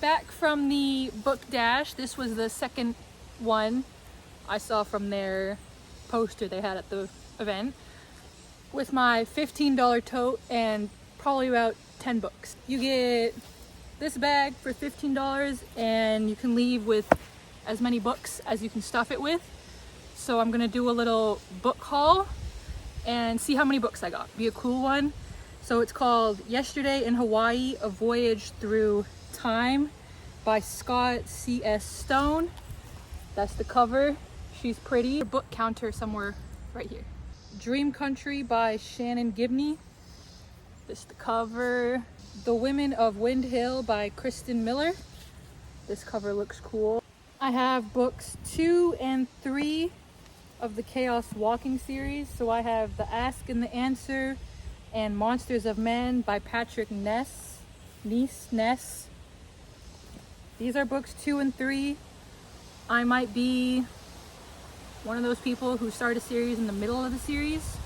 back from the book dash. This was the second one I saw from their poster they had at the event, with my $15 tote and probably about 10 books. You get this bag for $15 and you can leave with as many books as you can stuff it with. So I'm gonna do a little book haul and see how many books I got. Be a cool one. So it's called Yesterday in Hawaii, A Voyage Through Time by Scott C.S. Stone. That's the cover. She's pretty. A book counter somewhere right here. Dream Country by Shannon Gibney. This is the cover. The Women of Wind Hill by Kristen Miller. This cover looks cool. I have books 2 and 3 of the Chaos Walking series. So I have The Ask and the Answer and Monsters of Men by Patrick Ness. These are books 2 and 3. I might be one of those people who start a series in the middle of the series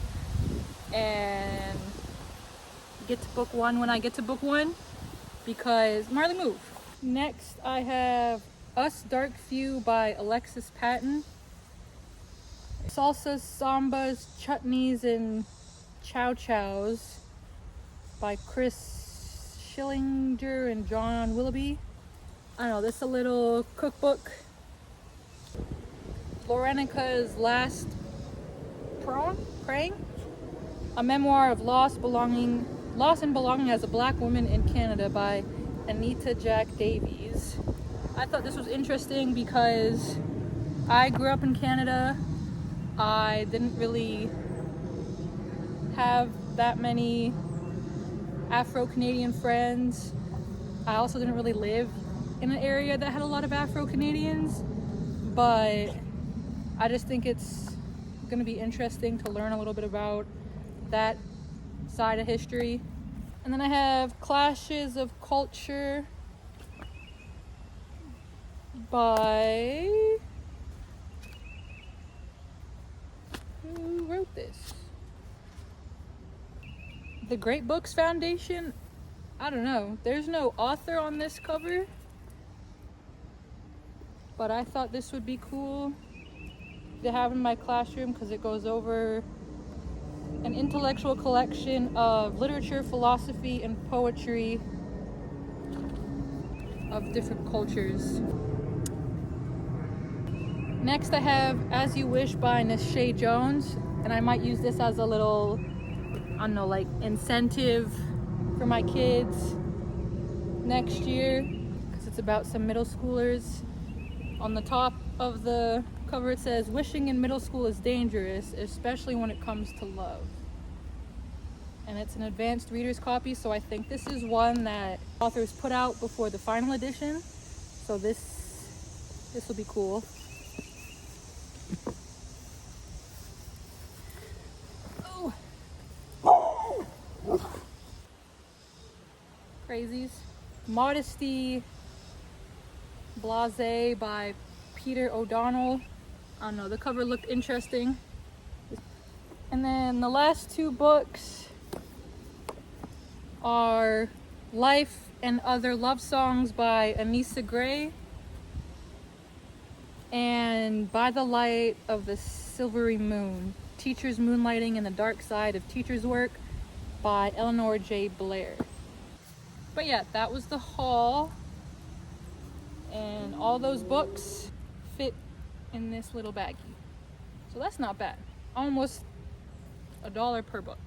and get to book 1 when I get to book 1, because Marley move. Next I have Us Dark Few by Alexis Patton. Salsas, Sambas, Chutneys, and Chow Chows by Chris Schillinger and John Willoughby. I don't know, this is a little cookbook. Lorenica's Last Praying, a memoir of loss and belonging as a black woman in Canada by Anita Jack Davies. I thought this was interesting because I grew up in Canada. I didn't really have that many Afro-Canadian friends. I also didn't really live in an area that had a lot of Afro-Canadians, but I just think it's going to be interesting to learn a little bit about that side of history. And then I have Clashes of Culture by... who wrote this? The Great Books Foundation? I don't know. There's no author on this cover, but I thought this would be cool to have in my classroom because it goes over an intellectual collection of literature, philosophy, and poetry of different cultures. Next I have As You Wish by Nashay Jones, and I might use this as a little, I don't know, like incentive for my kids next year, because it's about some middle schoolers. On the top of the cover it says, "Wishing in middle school is dangerous, especially when it comes to love." And it's an advanced reader's copy, so I think this is one that authors put out before the final edition. So this will be cool. Oh. Crazies. Modesty Blase by Peter O'Donnell. I don't know, the cover looked interesting. And then the last 2 books are Life and Other Love Songs by Anissa Gray and By the Light of the Silvery Moon, Teachers Moonlighting in the Dark Side of Teachers' Work by Eleanor J. Blair. But yeah, that was the haul. And all those books fit in this little baggie. So that's not bad. Almost $1 per book.